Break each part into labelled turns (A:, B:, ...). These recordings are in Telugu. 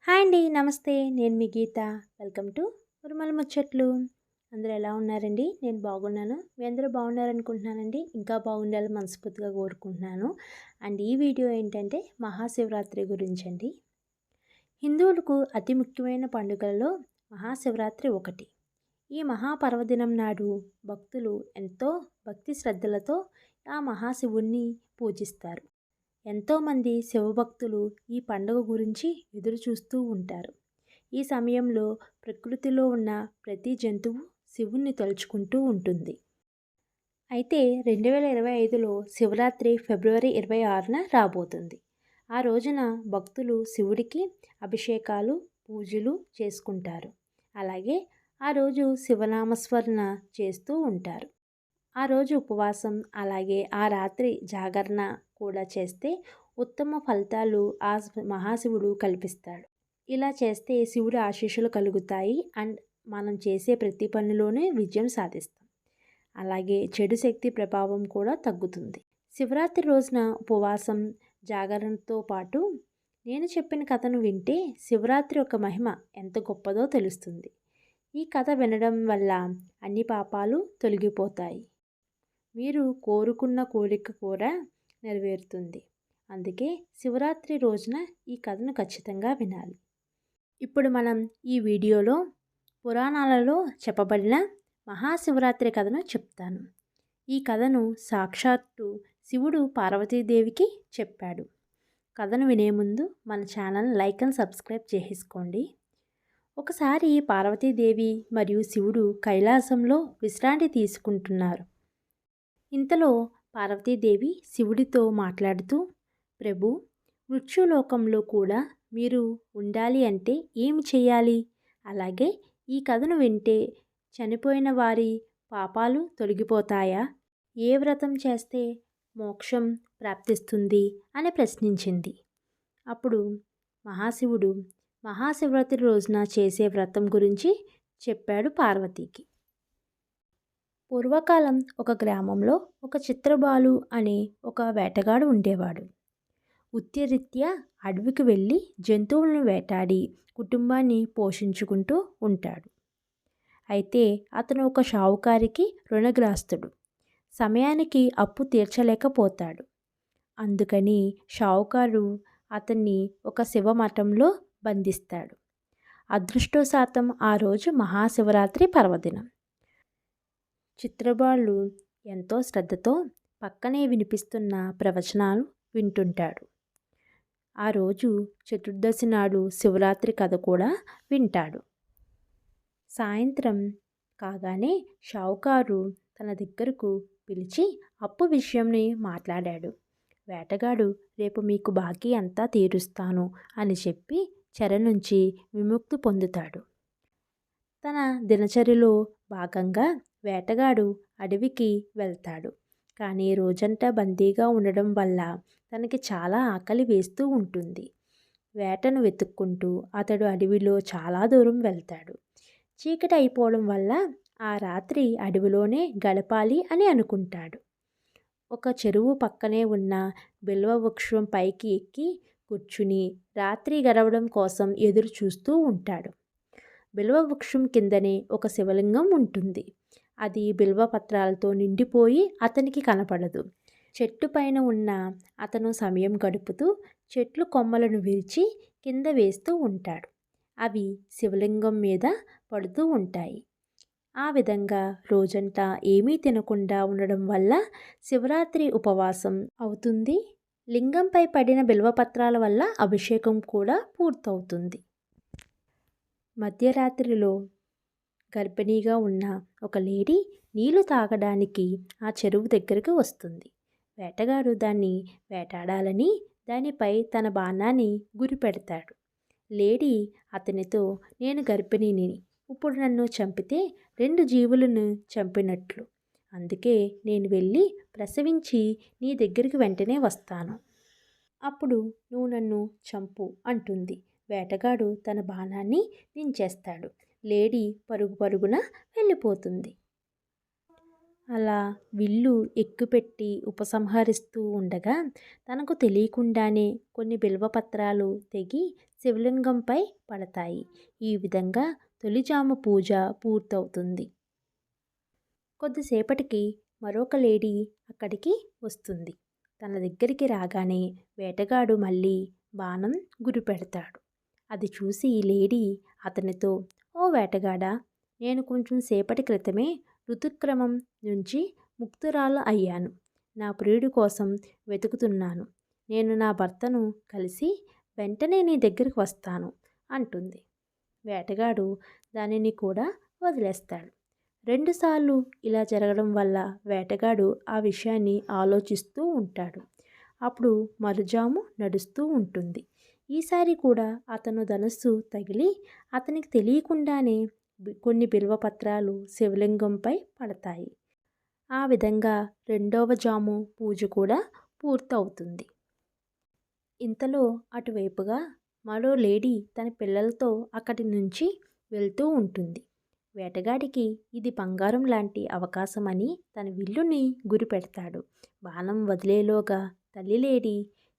A: హాయ్ అండి. నమస్తే. నేను మీ గీత. వెల్కమ్ టు ఉరుమల ముచ్చట్లు. అందరూ ఎలా ఉన్నారండి? నేను బాగున్నాను. మీ అందరూ బాగున్నారనుకుంటున్నానండి. ఇంకా బాగుండాలని మనస్ఫూర్తిగా కోరుకుంటున్నాను. అండ్ ఈ వీడియో ఏంటంటే మహాశివరాత్రి గురించండి. హిందువులకు అతి ముఖ్యమైన పండుగలలో మహాశివరాత్రి ఒకటి. ఈ మహాపర్వదినం నాడు భక్తులు ఎంతో భక్తి శ్రద్ధలతో ఆ మహాశివుణ్ణి పూజిస్తారు. ఎంతోమంది శివభక్తులు ఈ పండుగ గురించి ఎదురు చూస్తూ ఉంటారు. ఈ సమయంలో ప్రకృతిలో ఉన్న ప్రతి జంతువు శివుణ్ణి తలుచుకుంటూ ఉంటుంది. అయితే 2025లో శివరాత్రి ఫిబ్రవరి 26న రాబోతుంది. ఆ రోజున భక్తులు శివుడికి అభిషేకాలు, పూజలు చేసుకుంటారు. అలాగే ఆ రోజు శివనామస్మరణ చేస్తూ ఉంటారు. ఆ రోజు ఉపవాసం అలాగే ఆ రాత్రి జాగరణ కూడా చేస్తే ఉత్తమ ఫలితాలు మహాశివుడు కల్పిస్తాడు. ఇలా చేస్తే శివుడి ఆశీస్సులు కలుగుతాయి అండ్ మనం చేసే ప్రతి పనిలోనే విజయం సాధిస్తాం. అలాగే చెడు శక్తి ప్రభావం కూడా తగ్గుతుంది. శివరాత్రి రోజున ఉపవాసం జాగరణతో పాటు నేను చెప్పిన కథను వింటే శివరాత్రి యొక్క మహిమ ఎంత గొప్పదో తెలుస్తుంది. ఈ కథ వినడం వల్ల అన్ని పాపాలు తొలగిపోతాయి. మీరు కోరుకున్న కోరిక కూడా నెరవేరుతుంది. అందుకే శివరాత్రి రోజున ఈ కథను ఖచ్చితంగా వినాలి. ఇప్పుడు మనం ఈ వీడియోలో పురాణాలలో చెప్పబడిన మహాశివరాత్రి కథను చెప్తాను. ఈ కథను సాక్షాత్తు శివుడు పార్వతీదేవికి చెప్పాడు. కథను వినే ముందు మన ఛానల్ లైక్ అండ్ సబ్స్క్రైబ్ చేసుకోండి. ఒకసారి పార్వతీదేవి మరియు శివుడు కైలాసంలో విశ్రాంతి తీసుకుంటున్నారు. ఇంతలో పార్వతీదేవి శివుడితో మాట్లాడుతూ, ప్రభు, మృత్యులోకంలో కూడా మీరు ఉండాలి అంటే ఏమి చేయాలి? అలాగే ఈ కథను వింటే చనిపోయిన వారి పాపాలు తొలగిపోతాయా? ఏ వ్రతం చేస్తే మోక్షం ప్రాప్తిస్తుంది అని ప్రశ్నించింది. అప్పుడు మహాశివుడు మహాశివరాత్రి రోజున చేసే వ్రతం గురించి చెప్పాడు పార్వతీకి. పూర్వకాలం ఒక గ్రామంలో ఒక చిత్రబాలు అనే ఒక వేటగాడు ఉండేవాడు. వృత్తిరీత్యా అడవికి వెళ్ళి జంతువులను వేటాడి కుటుంబాన్ని పోషించుకుంటూ ఉంటాడు. అయితే అతను ఒక షావుకారికి రుణగ్రస్తుడు. సమయానికి అప్పు తీర్చలేకపోతాడు. అందుకని షావుకారు అతన్ని ఒక శివమఠంలో బంధిస్తాడు. అదృష్టవశాతం ఆ రోజు మహాశివరాత్రి పర్వదినం. చిత్రబాలు ఎంతో శ్రద్ధతో పక్కనే వినిపిస్తున్న ప్రవచనాలు వింటుంటాడు. ఆ రోజు చతుర్దశి నాడు శివరాత్రి కథ కూడా వింటాడు. సాయంత్రం కాగానే షావుకారు తన దగ్గరకు పిలిచి అప్పు విషయంని మాట్లాడాడు. వేటగాడు రేపు మీకు బాకీ అంతా తీరుస్తాను అని చెప్పి చెర నుంచి విముక్తి పొందుతాడు. తన దినచర్యలో భాగంగా వేటగాడు అడవికి వెళ్తాడు. కానీ రోజంతా బందీగా ఉండడం వల్ల తనకి చాలా ఆకలి వేస్తూ ఉంటుంది. వేటను వెతుక్కుంటూ అతడు అడవిలో చాలా దూరం వెళ్తాడు. చీకటి అయిపోవడం వల్ల ఆ రాత్రి అడవిలోనే గడపాలి అని అనుకుంటాడు. ఒక చెరువు పక్కనే ఉన్న బిల్వ వృక్షం పైకి ఎక్కి కూర్చుని రాత్రి గడవడం కోసం ఎదురు చూస్తూ ఉంటాడు. బిల్వ వృక్షం కిందనే ఒక శివలింగం ఉంటుంది. అది బిల్వ పత్రాలతో నిండిపోయి అతనికి కనపడదు. చెట్టు పైన ఉన్న అతను సమయం గడుపుతూ చెట్లు కొమ్మలను విరిచి కింద వేస్తూ ఉంటాడు. అవి శివలింగం మీద పడుతూ ఉంటాయి. ఆ విధంగా రోజంతా ఏమీ తినకుండా ఉండడం వల్ల శివరాత్రి ఉపవాసం అవుతుంది. లింగంపై పడిన బిల్వపత్రాల వల్ల అభిషేకం కూడా పూర్తవుతుంది. మధ్యరాత్రిలో గర్భిణీగా ఉన్న ఒక లేడీ నీళ్లు తాగడానికి ఆ చెరువు దగ్గరకు వస్తుంది. వేటగాడు దాన్ని వేటాడాలని దానిపై తన బాణాన్ని గురిపెడతాడు. లేడీ అతనితో, నేను గర్భిణిని, ఇప్పుడు నన్ను చంపితే 2 జీవులను చంపినట్లు. అందుకే నేను వెళ్ళి ప్రసవించి నీ దగ్గరికి వెంటనే వస్తాను. అప్పుడు నువ్వు నన్ను చంపు అంటుంది. వేటగాడు తన బాణాన్ని దించేస్తాడు. లేడీ పరుగు పరుగున వెళ్ళిపోతుంది. అలా విల్లు ఎక్కుపెట్టి ఉపసంహరిస్తూ ఉండగా తనకు తెలియకుండానే కొన్ని బిల్వపత్రాలు తెగి శివలింగంపై పడతాయి. ఈ విధంగా తొలిజాము పూజ పూర్తవుతుంది. కొద్దిసేపటికి మరొక లేడీ అక్కడికి వస్తుంది. తన దగ్గరికి రాగానే వేటగాడు మళ్ళీ బాణం గురిపెడతాడు. అది చూసి ఈ లేడీ అతనితో, "ఓ వేటగాడా, నేను కొంచెం సేపటి క్రితమే ఋతుక్రమం నుంచి ముక్తురాలు అయ్యాను. నా ప్రియుడి కోసం వెతుకుతున్నాను. నేను నా భర్తను కలిసి వెంటనే నీ దగ్గరికి వస్తాను" అంటుంది. వేటగాడు దానిని కూడా వదిలేస్తాడు. రెండుసార్లు ఇలా జరగడం వల్ల వేటగాడు ఆ విషయాన్ని ఆలోచిస్తూ ఉంటాడు. అప్పుడు మరుజాము నడుస్తూ ఉంటుంది. ఈసారి కూడా అతను ధనుస్సు తగిలి అతనికి తెలియకుండానే కొన్ని బిల్వపత్రాలు శివలింగంపై పడతాయి. ఆ విధంగా రెండవ జాము పూజ కూడా పూర్తవుతుంది. ఇంతలో అటువైపుగా మరో లేడీ తన పిల్లలతో అక్కడి నుంచి వెళ్తూ ఉంటుంది. వేటగాడికి ఇది బంగారం లాంటి అవకాశమని తన విల్లుని గురిపెడతాడు. బాణం వదిలేలోగా తల్లి లేడీ,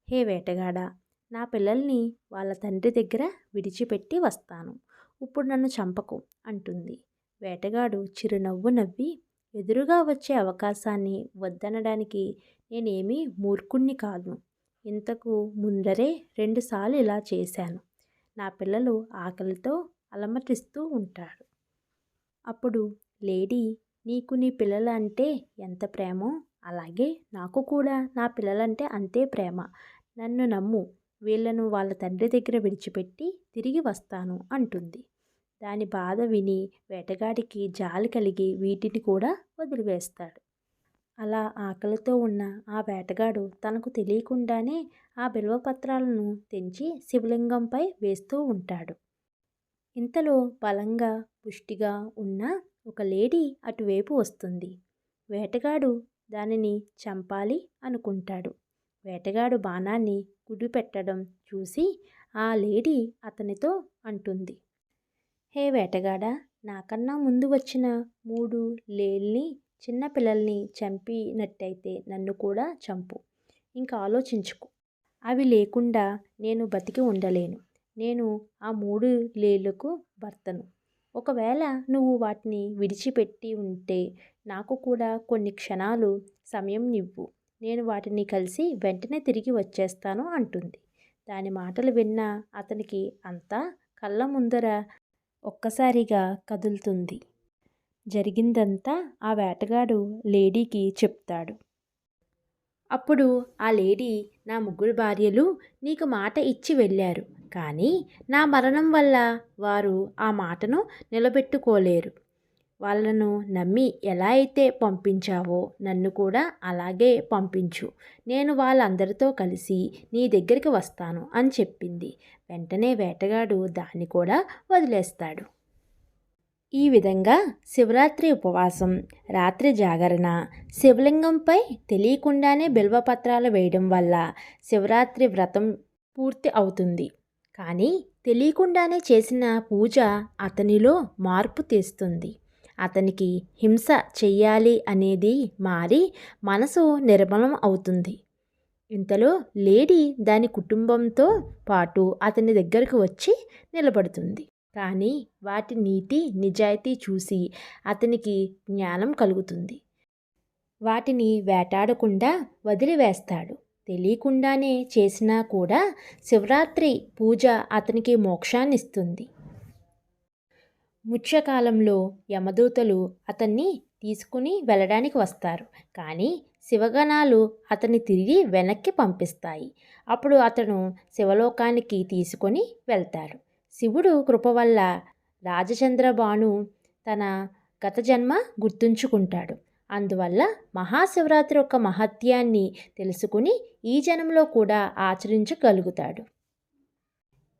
A: "హే వేటగాడా, నా పిల్లల్ని వాళ్ళ తండ్రి దగ్గర విడిచిపెట్టి వస్తాను. ఇప్పుడు నన్ను చంపకు" అంటుంది. వేటగాడు చిరునవ్వు నవ్వి, "ఎదురుగా వచ్చే అవకాశాన్ని వద్దనడానికి నేనేమీ మూర్ఖుణ్ణి కాదు. ఇంతకు ముందరే 2 సార్లు ఇలా చేశాను. నా పిల్లలు ఆకలితో అలమటిస్తూ ఉంటారు." అప్పుడు లేడీ, "నీకు నీ పిల్లల అంటే ఎంత ప్రేమో అలాగే నాకు కూడా నా పిల్లలంటే అంతే ప్రేమ. నన్ను నమ్ము, వీళ్లను వాళ్ళ తండ్రి దగ్గర విడిచిపెట్టి తిరిగి వస్తాను" అంటుంది. దాని బాధ విని వేటగాడికి జాలి కలిగి వీటిని కూడా వదిలివేస్తాడు. అలా ఆకలితో ఉన్న ఆ వేటగాడు తనకు తెలియకుండానే ఆ బిల్వపత్రాలను తెంచి శివలింగంపై వేస్తూ ఉంటాడు. ఇంతలో బలంగా పుష్టిగా ఉన్న ఒక లేడీ అటువైపు వస్తుంది. వేటగాడు దానిని చంపాలి అనుకుంటాడు. వేటగాడు బాణాన్ని గురిపెట్టడం చూసి ఆ లేడీ అతనితో అంటుంది, "హే వేటగాడా, నాకన్నా ముందు వచ్చిన 3 లేల్ని చిన్న పిల్లల్ని చంపినట్టయితే నన్ను కూడా చంపు. ఇంకా ఆలోచించుకో. అవి లేకుండా నేను బతికి ఉండలేను. నేను ఆ 3 లేళ్లకు భర్తను. ఒకవేళ నువ్వు వాటిని విడిచిపెట్టి ఉంటే నాకు కూడా కొన్ని క్షణాలు సమయం ఇవ్వు. నేను వాటిని కలిసి వెంటనే తిరిగి వచ్చేస్తాను" అంటుంది. దాని మాటలు విన్న అతనికి అంతా కళ్ళ ముందర ఒక్కసారిగా కదులుతుంది. జరిగిందంతా ఆ వేటగాడు లేడీకి చెప్తాడు. అప్పుడు ఆ లేడీ, "నా 3 భార్యలు నీకు మాట ఇచ్చి వెళ్ళారు. కానీ నా మరణం వల్ల వారు ఆ మాటను నిలబెట్టుకోలేరు. వాళ్ళను నమ్మి ఎలా అయితే పంపించావో నన్ను కూడా అలాగే పంపించు. నేను వాళ్ళందరితో కలిసి నీ దగ్గరికి వస్తాను" అని చెప్పింది. వెంటనే వేటగాడు దాన్ని కూడా వదిలేస్తాడు. ఈ విధంగా శివరాత్రి ఉపవాసం, రాత్రి జాగరణ, శివలింగంపై తెలియకుండానే బిల్వపత్రాలు వేయడం వల్ల శివరాత్రి వ్రతం పూర్తి అవుతుంది. కానీ తెలియకుండానే చేసిన పూజ అతనిలో మార్పు తెస్తుంది. అతనికి హింస చెయ్యాలి అనేది మారి మనసు నిర్మలం అవుతుంది. ఇంతలో లేడీ దాని కుటుంబంతో పాటు అతని దగ్గరకు వచ్చి నిలబడుతుంది. కానీ వాటి నీతి నిజాయితీ చూసి అతనికి జ్ఞానం కలుగుతుంది. వాటిని వేటాడకుండా వదిలివేస్తాడు. తెలియకుండానే చేసినా కూడా శివరాత్రి పూజ అతనికి మోక్షాన్నిస్తుంది. ముత్యకాలంలో యమదూతలు అతన్ని తీసుకుని వెళ్ళడానికి వస్తారు. కానీ శివగణాలు అతన్ని తిరిగి వెనక్కి పంపిస్తాయి. అప్పుడు అతను శివలోకానికి తీసుకొని వెళ్తాడు. శివుడు కృప వల్ల రాజచంద్రభాను తన గత జన్మ గుర్తుంచుకుంటాడు. అందువల్ల మహాశివరాత్రి యొక్క మహత్యాన్ని తెలుసుకుని ఈ జన్మలో కూడా ఆచరించగలుగుతాడు.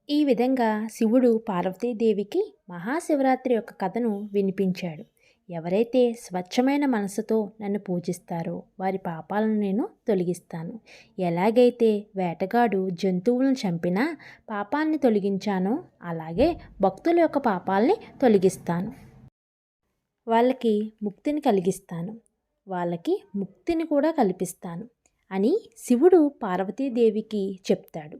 A: ఈ విధంగా శివుడు పార్వతీదేవికి మహాశివరాత్రి యొక్క కథను వినిపించాడు. ఎవరైతే స్వచ్ఛమైన మనసుతో నన్ను పూజిస్తారో వారి పాపాలను నేను తొలగిస్తాను. ఎలాగైతే వేటగాడు జంతువులను చంపినా పాపాన్ని తొలగించానో అలాగే భక్తుల యొక్క పాపాలని తొలగిస్తాను. వాళ్ళకి ముక్తిని కలిగిస్తాను. వాళ్ళకి ముక్తిని కూడా కల్పిస్తాను అని శివుడు పార్వతీదేవికి చెప్తాడు.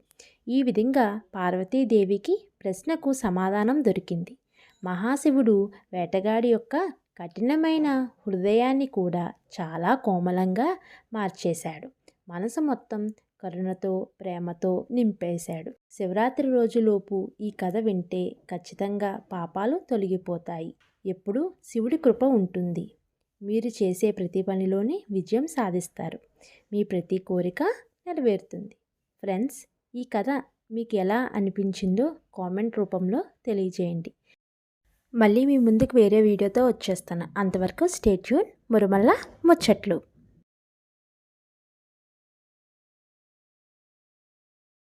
A: ఈ విధంగా పార్వతీదేవికి ప్రశ్నకు సమాధానం దొరికింది. మహాశివుడు వేటగాడి యొక్క కఠినమైన హృదయాన్ని కూడా చాలా కోమలంగా మార్చేశాడు. మనసు మొత్తం కరుణతో ప్రేమతో నింపేశాడు. శివరాత్రి రోజులోపు ఈ కథ వింటే ఖచ్చితంగా పాపాలు తొలగిపోతాయి. ఎప్పుడు శివుడి కృప ఉంటుంది. మీరు చేసే ప్రతి పనిలోని విజయం సాధిస్తారు. మీ ప్రతి కోరిక నెరవేరుతుంది. ఫ్రెండ్స్, ఈ కథ మీకు ఎలా అనిపించిందో కామెంట్ రూపంలో తెలియజేయండి. మళ్ళీ మీ ముందుకు వేరే వీడియోతో వచ్చేస్తాను. అంతవరకు స్టే ట్యూన్. మురమల్ల ముచ్చట్లు.